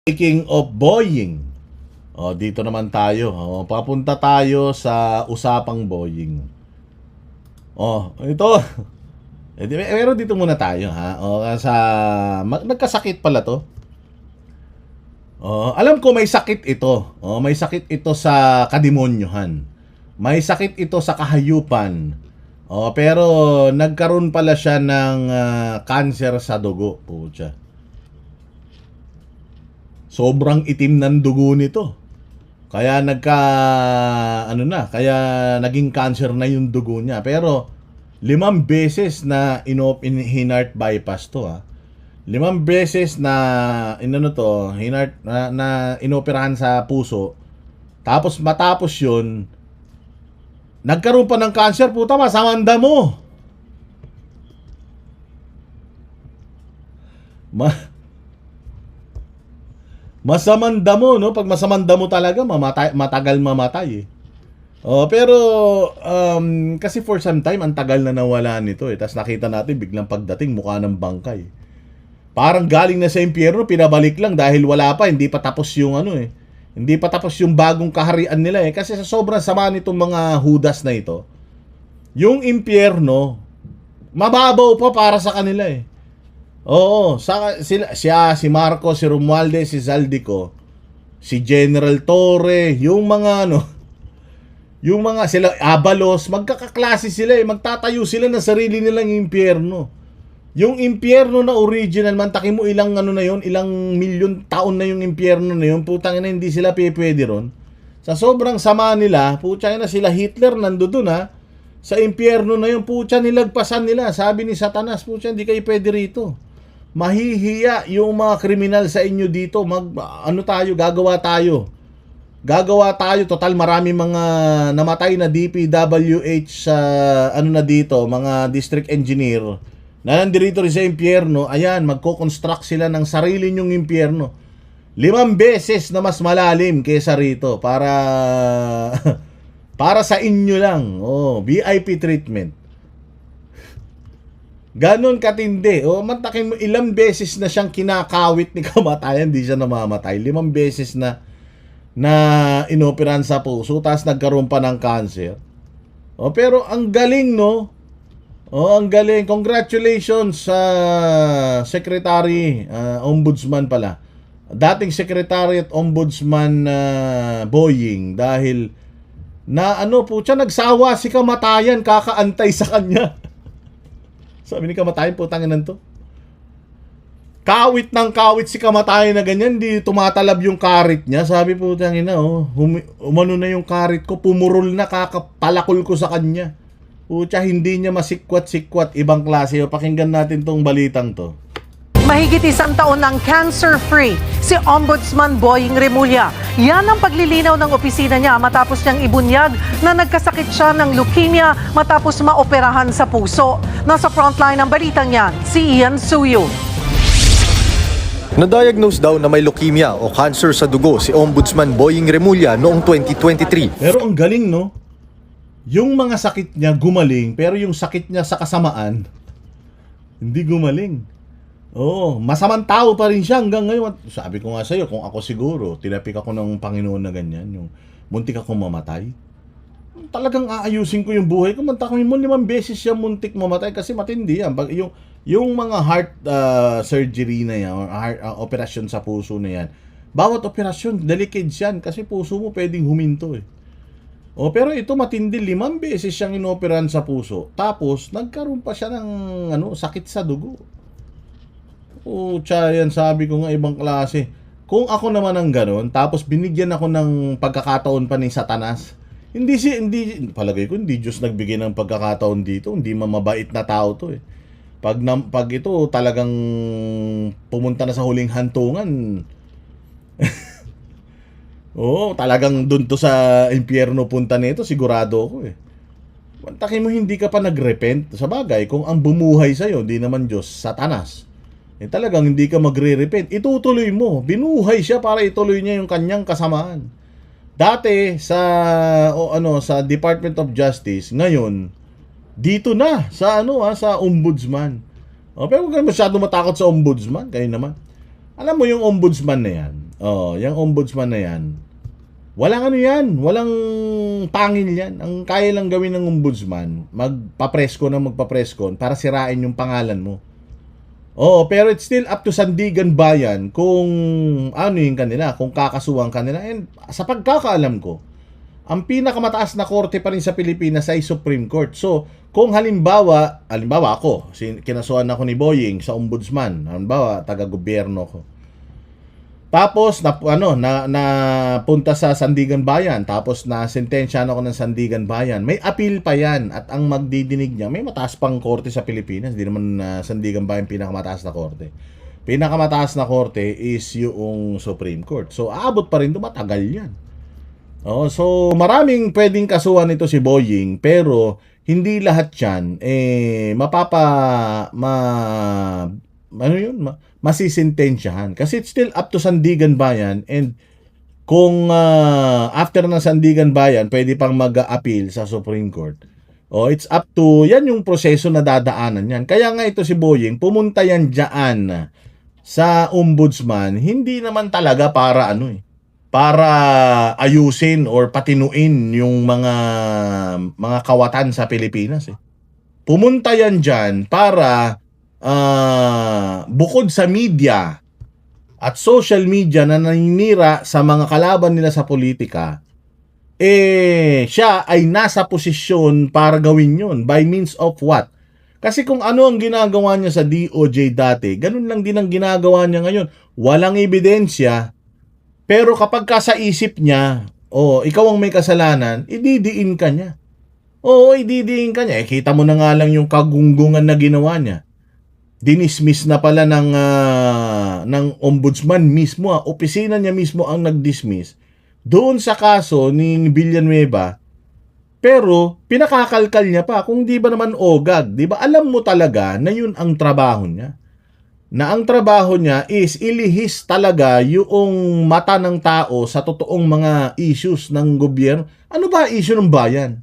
Speaking of Boeing, dito naman tayo. Papunta tayo sa usapang Boeing. Ito. Pero dito muna tayo, ha. Nagkasakit pala to. Alam ko may sakit ito. May sakit ito sa kadimonyohan. May sakit ito sa kahayupan. Pero nagkaroon pala siya ng cancer sa dugo, pucha. Sobrang itim ng dugo nito. Kaya kaya naging cancer na yung dugo niya. Pero 5 beses na hinart bypass to, ha. 5 beses na inoperahan sa puso. Tapos matapos 'yun, nagkaroon pa ng cancer, puta, masamanda mo. Masamanda mo, no? Pag masamanda mo talaga, matagal mamatay, eh. Pero kasi for some time ang tagal na nawala nito, eh. Tapos nakita natin biglang pagdating mukha ng bangkay. Parang galing na sa impyerno, pinabalik lang dahil wala pa, hindi pa tapos yung hindi pa tapos yung bagong kaharian nila, eh. Kasi sa sobrang sama nitong mga Judas na ito, yung impyerno mababaw pa para sa kanila, eh. Si Marcos, si Romualdez, si Zaldico, si General Torre, yung mga sila Abalos, magkakaklase sila, eh. Magtatayo sila ng sarili nilang impyerno. Yung impyerno na original, mantakin mo ilang ilang milyon taon na yung impyerno na yun, putang ina, hindi sila pwede ron. Sa sobrang sama nila, putang ina, sila Hitler nandoon, ha. Sa impyerno na yun, putya, nilagpasan nila. Sabi ni Satanas, putya, hindi kayo pwede rito. Mahihiya yung mga kriminal sa inyo dito. Gagawa tayo. Total marami mga namatay na DPWH sa mga district engineer na nandito rin sa impyerno. Ayan, magko-construct sila ng sarili nyong impyerno. 5 beses na mas malalim kaysa rito para para sa inyo lang. VIP treatment. Ganon katindi. Mantakin mo, ilang beses na siyang kinakawit ni kamatayan, hindi siya namamatay. 5 beses na inoperahan sa puso, tapos nagkaroon pa ng cancer. Pero ang galing, no? Ang galing. Congratulations sa Secretary, Ombudsman pala. Dating Secretary at Ombudsman Boeing, dahil nagsawa si kamatayan kakaantay sa kanya. Sabi ni kamatayan, putangin to. Kawit ng kawit si kamatayan na ganyan, di tumatalab yung karit niya. Sabi, putangin na, umano na yung karit ko, pumurol na, kakapalakol ko sa kanya. Putya, hindi niya masikwat-sikwat, ibang klase. Pakinggan natin tong balitang to. Mahigit 1 taon ng cancer-free si Ombudsman Boying Remulla. Yan ang paglilinaw ng opisina niya matapos niyang ibunyag na nagkasakit siya ng leukemia matapos maoperahan sa puso. Nasa frontline ng balitang yan, si Ian Suyo. Na-diagnose daw na may leukemia o cancer sa dugo si Ombudsman Boying Remulla noong 2023. Pero ang galing, no? Yung mga sakit niya gumaling, pero yung sakit niya sa kasamaan, hindi gumaling. Masamang tao pa rin siya hanggang ngayon. Sabi ko nga sa'yo, kung ako siguro, tinapik ako ng Panginoon na ganyan, yung muntik akong mamatay, talagang aayusin ko yung buhay ko. Mantakin mo, 5 beses siya muntik mamatay kasi matindi yan. Yung mga heart surgery na yan, or heart operasyon sa puso na yan, bawat operasyon, delicate yan kasi puso mo pwedeng huminto, eh. Pero ito matindi, 5 beses siyang inoperahan sa puso. Tapos, nagkaroon pa siya ng sakit sa dugo. Yan, sabi ko nga, ibang klase. Kung ako naman ang gano'n, tapos binigyan ako ng pagkakataon pa ni Satanas, hindi, palagay ko, hindi Diyos nagbigay ng pagkakataon dito. Hindi mamabait na tao to, eh. Pag ito talagang pumunta na sa huling hantungan, talagang dun to sa impyerno punta nito, sigurado ako, eh. Mantakin mo, hindi ka pa nagrepent. Sa bagay, kung ang bumuhay sa'yo, hindi naman Diyos, Satanas, talagang hindi ka magre-repent, itutuloy mo. Binuhay siya para ituloy niya yung kanyang kasamaan. Dati sa Department of Justice, ngayon dito na sa sa ombudsman. Pero huwag ka masyado matakot sa ombudsman, kayo naman. Alam mo yung ombudsman na yan, yung ombudsman na yan, walang ano yan, walang pangil yan. Ang kaya lang gawin ng ombudsman, magpapresko na magpapresko para sirain yung pangalan mo. Oo, pero it's still up to Sandigan Bayan kung ano yung kanila, kung kakasuhan kanila. And sa pagkakaalam ko, ang pinakamataas na korte pa rin sa Pilipinas ay Supreme Court. So, kung halimbawa ako, kinasuhan ako ni Boying sa ombudsman, halimbawa, taga-gobyerno ko. Tapos napunta sa Sandigan Bayan, tapos na sentensya ako ng Sandigan Bayan. May appeal pa 'yan at ang magdidinig niya, may mataas pang korte sa Pilipinas, hindi naman Sandigan Bayan pinakamataas na korte. Pinakamataas na korte is yung Supreme Court. So aabot pa rin matagal 'yan. So maraming pwedeng kasuhan nito si Boying, pero hindi lahat 'yan masisintensyahan. Kasi it's still up to Sandigan Bayan, and kung after ng Sandigan Bayan, pwede pang mag-appeal sa Supreme Court. It's up to, yan yung proseso na dadaanan yan. Kaya nga ito si Boying, pumunta yan dyan sa ombudsman, hindi naman talaga para para ayusin or patinuin yung mga kawatan sa Pilipinas. Pumunta yan dyan para bukod sa media at social media na naninira sa mga kalaban nila sa politika, siya ay nasa posisyon para gawin yun. By means of what? Kasi kung ano ang ginagawa niya sa DOJ dati, ganun lang din ang ginagawa niya ngayon. Walang ebidensya, pero kapag ka sa isip niya, ikaw ang may kasalanan, ididiin ka niya. Ididiin ka niya. Kita mo na nga lang yung kagunggungan na ginawa niya. Dinismiss na pala ng ombudsman mismo, opisina niya mismo ang nag-dismiss doon sa kaso ni Villanueva, pero pinakakalkal niya pa, kung di ba naman OGAG, di ba alam mo talaga na yun ang trabaho niya, na ang trabaho niya is ilihis talaga yung mata ng tao sa totoong mga issues ng gobyerno. Ano ba issue ng bayan?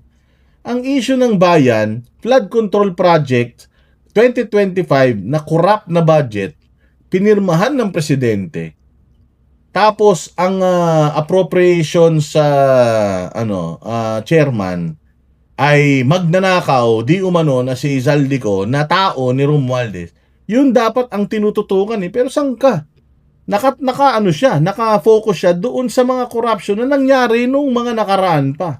Ang issue ng bayan, flood control project 2025 na corrupt na budget, pinirmahan ng presidente. Tapos ang appropriations sa chairman ay magnanakaw di umano na si Zaldico na tao ni Romualdez. Yun dapat ang tinututukan pero saan ka? Naka-focus siya doon sa mga corruption na nangyari nung mga nakaraan pa.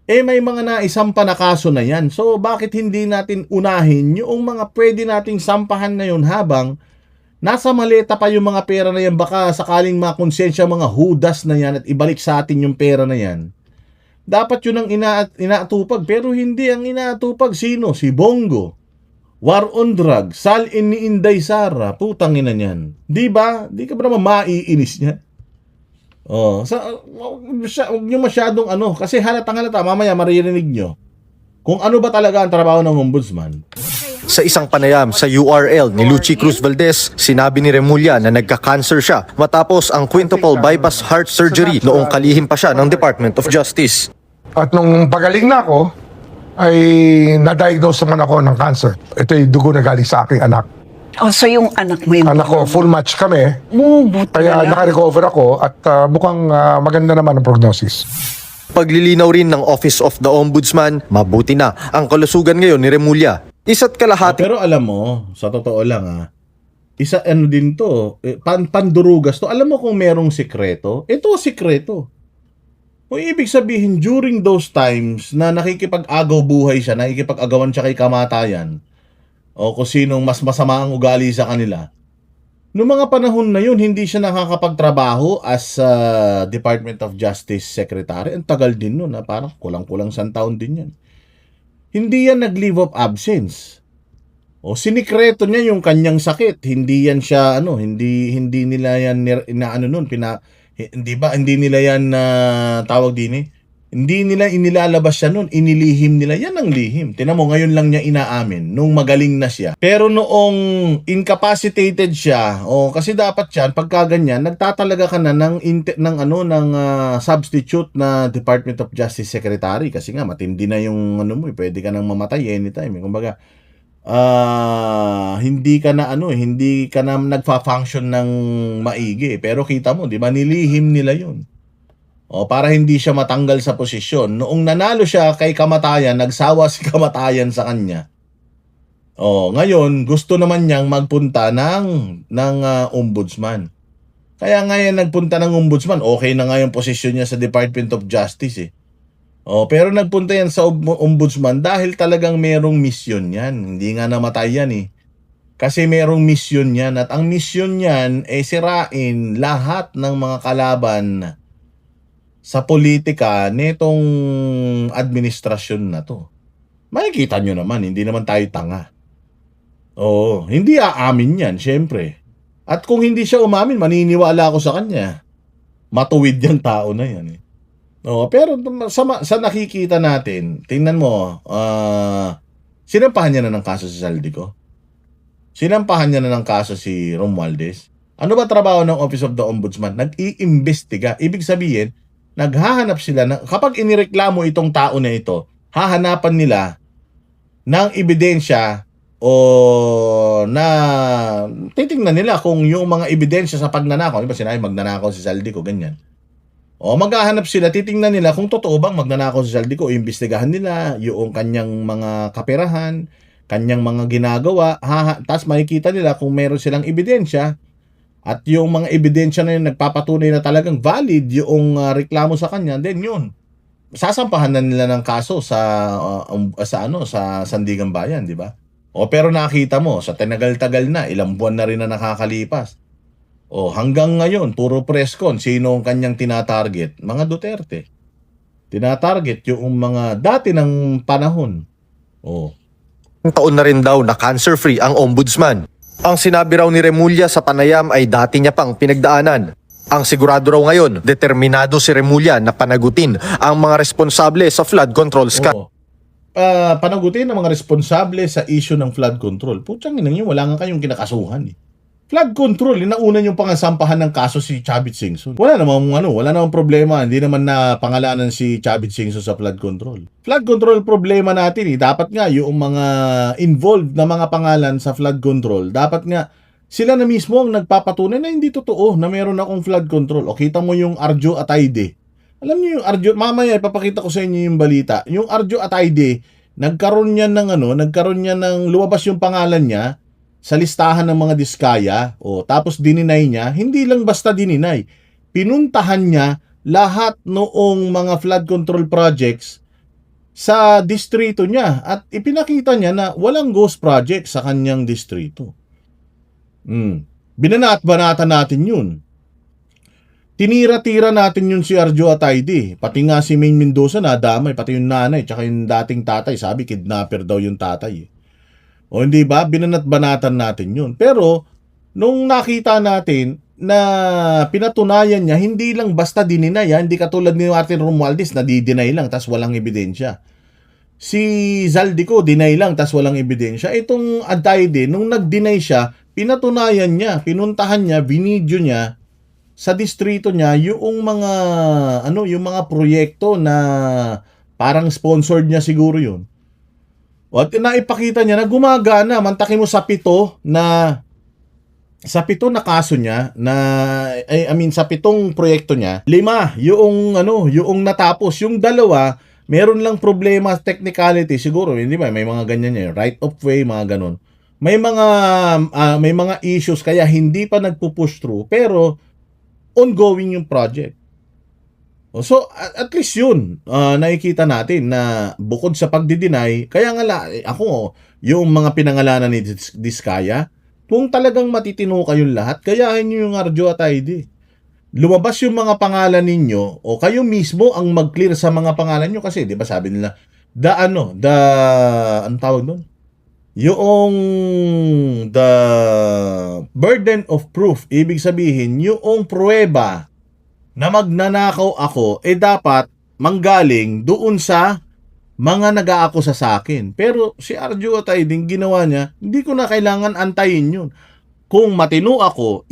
May mga naisampa na kaso na yan. So, bakit hindi natin unahin yung mga pwede nating sampahan na yun habang nasa maleta pa yung mga pera na yan? Baka sakaling makonsensya mga hudas na yan at ibalik sa atin yung pera na yan. Dapat yun ang inaatupag. Pero hindi ang inaatupag. Sino? Si Bongo. War on drugs. Salin ni Inday Sara. Putang ina niyan. Di ba? Di ka ba naman maiinis niya? Huwag nyo masyadong kasi halatang-halata, mamaya maririnig nyo kung ano ba talaga ang trabaho ng ombudsman. Sa isang panayam sa URL ni Lucy Cruz Valdez, sinabi ni Remulla na nagka-cancer siya matapos ang quintuple bypass heart surgery noong kalihim pa siya ng Department of Justice. At nung pagaling na ako, ay na-diagnose naman ako ng cancer. Ito yung dugo na galing sa aking anak. So yung anak mo yung... Anak ko, full match kami. Buti Kaya na lang. naka-recover ako at mukhang maganda naman ang prognosis. Paglilinaw rin ng Office of the Ombudsman, mabuti na ang kalusugan ngayon ni Remulla. Isa't kalahati. Pero alam mo, sa totoo lang din to, pandurugas to. Alam mo kung merong sikreto? Ito sikreto. O ibig sabihin, during those times na nakikipag-agaw buhay siya, nakikipag-agawan siya kay kamatayan, o kung sinong mas masama ang ugali sa kanila. Noong mga panahon na yun, hindi siya nakakapagtrabaho as Department of Justice Secretary. Ang tagal din nun, parang kulang-kulang 1 taon din yan. Hindi yan nag-leave of absence. O sinikreto niya yung kanyang sakit. Hindi yan siya, hindi nila yan, hindi nila yan tawag din Hindi nila inilalabas siya nun, inilihim nila. Yan ang lihim. Tingnan mo, ngayon lang niya inaamin, nung magaling na siya. Pero noong incapacitated siya, kasi dapat yan, pagka ganyan, nagtatalaga ka na ng substitute na Department of Justice Secretary. Kasi nga, matindi na yung pwede ka nang mamatay anytime. Kumbaga, hindi ka na hindi ka na nagfa-function ng maigi. Pero kita mo, 'di ba, nilihim nila 'yun. O para hindi siya matanggal sa posisyon. Noong nanalo siya kay kamatayan, nagsawa si kamatayan sa kanya. Ngayon gusto naman niyang magpunta ng ombudsman. Kaya ngayon nagpunta ng ombudsman, okay na nga yung posisyon niya sa Department of Justice eh. Pero nagpunta yan sa ombudsman dahil talagang merong misyon yan. Hindi nga namatay yan eh. Kasi merong misyon yan at ang misyon yan ay sirain lahat ng mga kalaban sa politika nitong administrasyon na to. Makikita nyo naman, hindi naman tayo tanga. Hindi aamin yan, syempre. At kung hindi siya umamin, maniniwala ako sa kanya. Matuwid yung tao na yan eh. Pero sa nakikita natin, tingnan mo, sinampahan niya na ng kaso si Zaldico? Sinampahan niya na ng kaso si Romualdez? Ano ba trabaho ng Office of the Ombudsman? Nag-iimbestiga. Ibig sabihin, naghahanap sila, kapag inireklamo itong tao na ito, hahanapan nila ng ebidensya na titingnan nila kung yung mga ebidensya sa pagnanakaw, di ba sinabi magnanakaw si Zaldico, ganyan. Maghahanap sila, titingnan nila kung totoo bang magnanakaw si Zaldico, imbestigahan nila yung kanyang mga kaperahan, kanyang mga ginagawa, tapos makikita nila kung meron silang ebidensya at yung mga ebidensya na yun nagpapatunay na talagang valid yung reklamo sa kanya, then yun, sasampahan na nila ng kaso sa Sandigan Bayan, di ba? Pero nakita mo, sa tinagal-tagal na, ilang buwan na rin na nakakalipas. Hanggang ngayon, puro press con, sino ang kanyang tinatarget? Mga Duterte. Tinatarget yung mga dati ng panahon. Taon na rin daw na cancer-free ang ombudsman. Ang sinabi raw ni Remulla sa panayam ay dati niya pang pinagdaanan. Ang sigurado raw ngayon, determinado si Remulla na panagutin ang mga responsable sa flood control scandal. Panagutin ang mga responsable sa issue ng flood control. Putsang inang yun, wala nga kayong kinakasuhan eh. Flood control, inauna yung pangasampahan ng kaso si Chavit Singson. Wala namang problema. Hindi naman na pangalanan si Chavit Singson sa flood control. Flood control problema natin eh. Dapat nga yung mga involved na mga pangalan sa flood control, dapat nga sila na mismo ang nagpapatunay na hindi totoo na meron akong flood control. Kita mo yung Arjo Atayde. Alam niyo yung Arjo, mamaya ipapakita ko sa inyo yung balita. Yung Arjo Atayde, nagkaroon niya ng lumabas yung pangalan niya sa listahan ng mga diskaya, tapos dininay niya, hindi lang basta dininay. Pinuntahan niya lahat noong mga flood control projects sa distrito niya at ipinakita niya na walang ghost project sa kanyang distrito. Binanat-banatan natin yun. Tinira-tira natin yun si Arjo Atayde. Pati nga si Maine Mendoza nadamay, pati yung nanay, tsaka yung dating tatay, sabi kidnapper daw yung tatay. Hindi ba? Binanat-banatan natin yun. Pero, nung nakita natin na pinatunayan niya, hindi lang basta dininay, hindi katulad ni Martin Romualdez na di-deny lang, tas walang ebidensya. Si Zaldico, deny lang, tas walang ebidensya. Itong Atayde, nung nag-deny siya, pinatunayan niya, pinuntahan niya, binidyo niya, sa distrito niya, yung mga proyekto na parang sponsored niya siguro yun. At naipakita niya na gumagana, mantaki mo sa pito na kaso niya sa 7 proyekto niya, 5 yung natapos, yung 2 meron lang problema, technicality siguro, hindi ba? May mga ganyan niya, right of way, mga ganun. May mga issues kaya hindi pa nagpo-push through, pero ongoing yung project. So, at least yun, nakikita natin na bukod sa pagdi-deny, kaya nga yung mga pinangalanan ni Diskaya, kung talagang matitino kayong lahat, kayahin nyo yung Arjo Atayde. Lumabas yung mga pangalan ninyo, o kayo mismo ang mag-clear sa mga pangalan nyo, kasi, di ba sabi nila, ang tawag nun? The burden of proof, ibig sabihin, yung pruweba na magnanakaw ako, dapat manggaling doon sa mga nag-aakusa sa akin. Pero si Arjo Atayde, ginawa niya, hindi ko na kailangan antayin yun. Kung matino ako,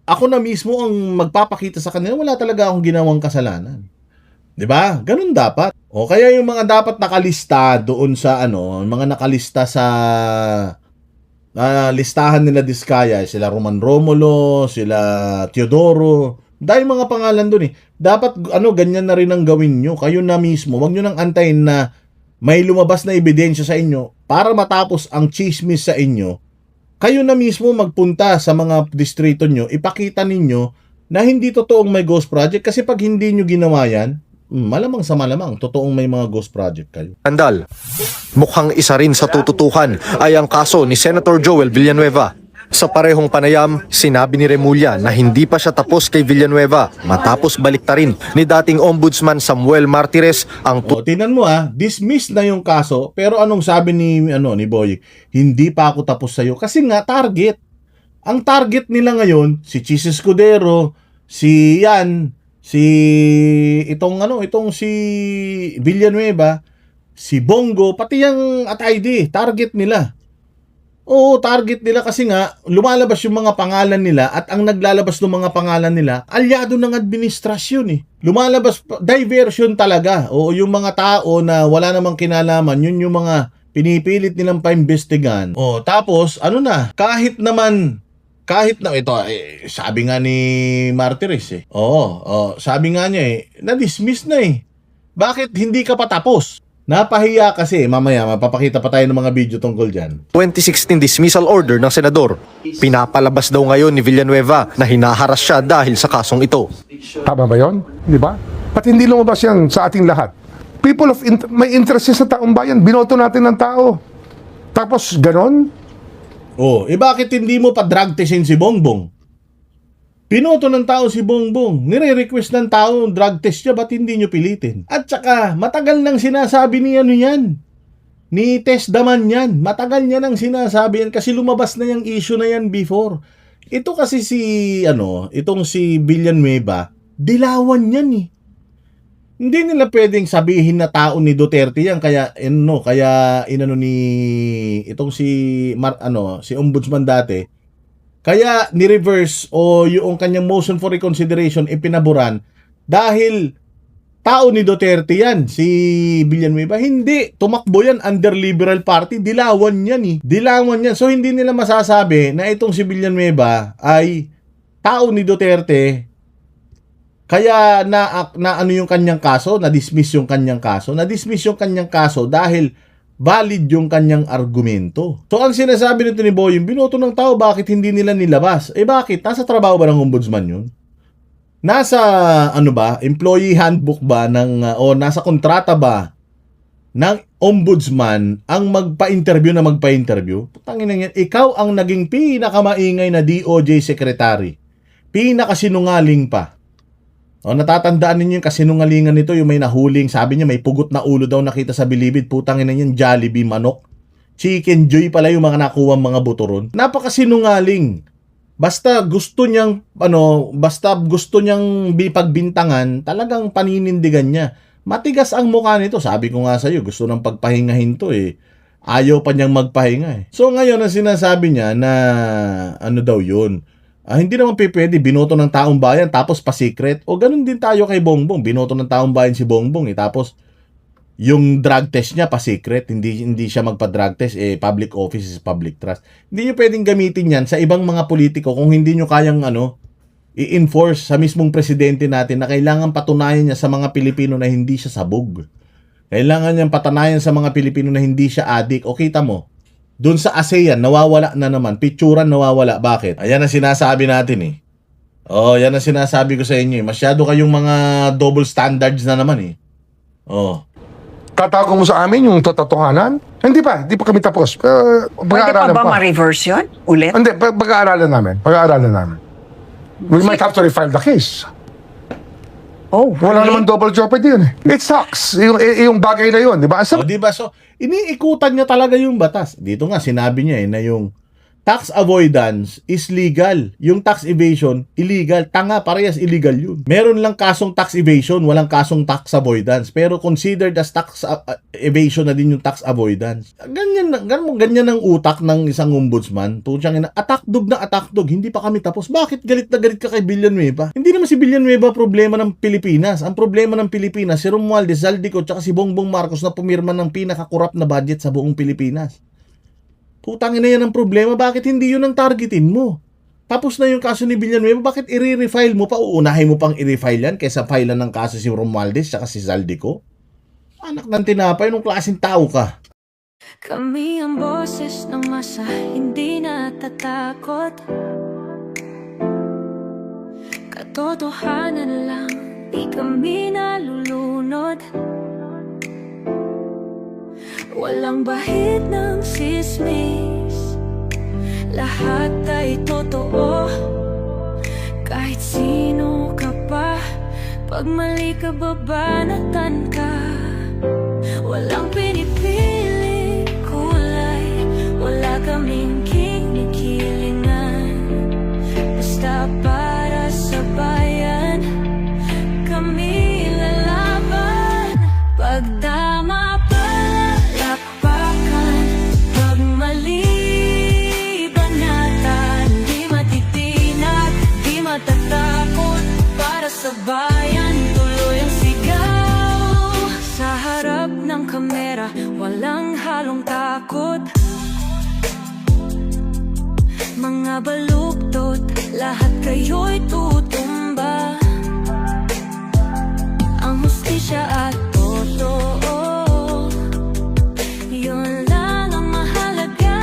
ako na mismo ang magpapakita sa kanila, wala talaga akong ginawang kasalanan. 'Di ba? Ganun dapat. O kaya yung mga dapat nakalista doon sa mga nakalista sa listahan nila Diskaya, sila Roman Romulo, sila Teodoro, dahil mga pangalan doon eh. Dapat ganyan na rin ang gawin nyo. Kayo na mismo, wag nyo nang antayin na may lumabas na ebidensya sa inyo para matapos ang chismis sa inyo. Kayo na mismo magpunta sa mga distrito nyo, ipakita ninyo na hindi totoong may ghost project, kasi pag hindi nyo ginawa yan, malamang sa malamang, totoong may mga ghost project kayo. Skandal. Mukhang isa rin sa tututukan ay ang kaso ni Senator Joel Villanueva. Sa parehong panayam, sinabi ni Remulla na hindi pa siya tapos kay Villanueva matapos baliktarin ni dating Ombudsman Samuel Martires ang O, tingnan mo dismiss na yung kaso, pero anong sabi ni Boy? Hindi pa ako tapos sa'yo. Kasi nga, target. Ang target nila ngayon, si Chis Escudero, si si Villanueva, si Bongo, pati yung at ID, target nila. Oo, target nila kasi nga, lumalabas yung mga pangalan nila at ang naglalabas ng mga pangalan nila, alyado ng administrasyon eh. Lumalabas, diversion talaga. Oo, yung mga tao na wala namang kinalaman, yun yung mga pinipilit nilang paimbestigahan. O, tapos, kahit na ito, sabi nga ni Martires eh. Sabi nga niya na-dismiss na eh. Bakit hindi ka pa tapos? Napahiya kasi, mamaya mapapakita pa tayo ng mga video tungkol dyan. 2016 dismissal order ng senador. Pinapalabas daw ngayon ni Villanueva na hinaharas siya dahil sa kasong ito. Tama ba yun? Di ba? At hindi lumabas yan sa ating lahat. People of may interest sa taong bayan. Binoto natin ng tao. Tapos ganon? Bakit hindi mo pa drug testin si Bongbong? Pinoto ng tao si Bongbong. Nire-request ng tao drug test niya, ba't hindi nyo pilitin? At saka, matagal nang sinasabi ni ni Tess Daman yan. Matagal niya nang sinasabi yan kasi lumabas na yung issue na yan before. Ito kasi itong si Villanueva, dilawan yan eh. Hindi nila pwedeng sabihin na tao ni Duterte yan, kaya itong si Ombudsman dati, kaya ni-reverse o yung kanyang motion for reconsideration ipinaburan dahil tao ni Duterte yan, si Villanueva. Hindi, tumakbo yan under Liberal Party, dilawan yan eh. Dilawan yan. So hindi nila masasabi na itong si Villanueva ay tao ni Duterte. Kaya yung kanyang kaso, na-dismiss yung kanyang kaso. Na-dismiss yung kanyang kaso dahil valid yung kanyang argumento. So ang sinasabi nito ni Boying, binoto ng tao, bakit hindi nila nilabas? Bakit? Nasa trabaho ba ng ombudsman yun? Nasa employee handbook ba o nasa kontrata ba ng ombudsman ang magpa-interview? Putangin na yan, ikaw ang naging pinakamaingay na DOJ secretary. Pinakasinungaling pa. Natatandaan ninyo yung kasinungalingan nito, yung may nahuling, sabi niya may pugot na ulo daw nakita sa bilibid, putangin na yan, Jollibee manok. Chicken Joy pala yung mga nakuha mga buto ron. Napakasinungaling. Basta gusto niyang pagbintangan, talagang paninindigan niya. Matigas ang mukha nito, sabi ko nga sa iyo, gusto nang pagpahingahin to eh. Ayaw pa niyang magpahinga eh. So ngayon ang sinasabi niya na daw yun. Hindi naman pwede, binoto ng taong bayan tapos pa-secret. O ganun din tayo kay Bongbong, binoto ng taong bayan si Bongbong tapos yung drug test niya pa-secret, hindi siya magpa-drug test, public office is public trust. Hindi niyo pwedeng gamitin yan sa ibang mga politiko kung hindi niyo kayang i-enforce sa mismong presidente natin na kailangan patunayan niya sa mga Pilipino na hindi siya sabog. Kailangan niyang patunayan sa mga Pilipino na hindi siya addict. O kita mo, doon sa ASEAN, nawawala na naman. Picturan, nawawala. Bakit? Ayan ang sinasabi natin eh. Yan ang sinasabi ko sa inyo eh. Masyado kayong mga double standards na naman eh. Tatago mo sa amin yung totohanan? Hindi pa kami tapos. Pwede pa ba ma-reverse yun? Ulit? Hindi, pag-aaralan namin. We might have to refile the case. Wala naman double jeopardy yun eh. It sucks. Yung bagay na yun, di ba? Diba? So, iniikutan niya talaga yung batas. Dito nga, sinabi niya na yung tax avoidance is legal. Yung tax evasion, illegal. Tanga, parehas illegal yun. Meron lang kasong tax evasion, walang kasong tax avoidance. Pero considered as tax evasion na din yung tax avoidance. Ganyan ang utak ng isang ombudsman. Tutsang ina, attack dog na attack dog. Hindi pa kami tapos. Bakit galit na galit ka kay Villanueva? Hindi naman si Villanueva problema ng Pilipinas. Ang problema ng Pilipinas, si Romualdez, Zaldico, tsaka si Bongbong Marcos na pumirma ng pinaka-corrupt na budget sa buong Pilipinas. Putangin na yan ang problema, bakit hindi yun ang targetin mo? Tapos na yung kaso ni Villanueva, bakit i-refile mo pa? Uunahin mo pang i-refile yan kaysa filean ng kaso si Romualdez at si Zaldico? Anak ng tinapay, nung klaseng tao ka. Kami ang boses ng masa, hindi natatakot. Katotohanan lang, di kami nalulunod. Walang bahid ng sismis, lahat ay totoo. Kahit sino ka pa, pag mali ka babanatan ka. Walang pinipili kulay, wala kaming kinikilingan. Basta para sa bayan, kami lalaban. Pag tama palakpakan, pag mali banatan, di matitinag, di matatakot. Para sa bayan, tuloy ang sigaw. Sa harap ng kamera, walang halong takot. Mga baluktot, lahat kayo'y tutumba. Ang hustisya at totoo, yun lang ang mahalaga.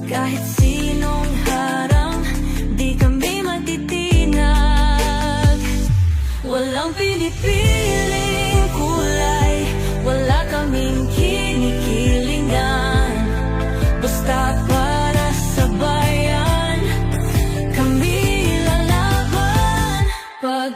Kahit sinong harang, di kami matitinag. Walang pinipiling kulay, wala kaming kinikilingan. Basta para sa bayan, kami lalaban. Pag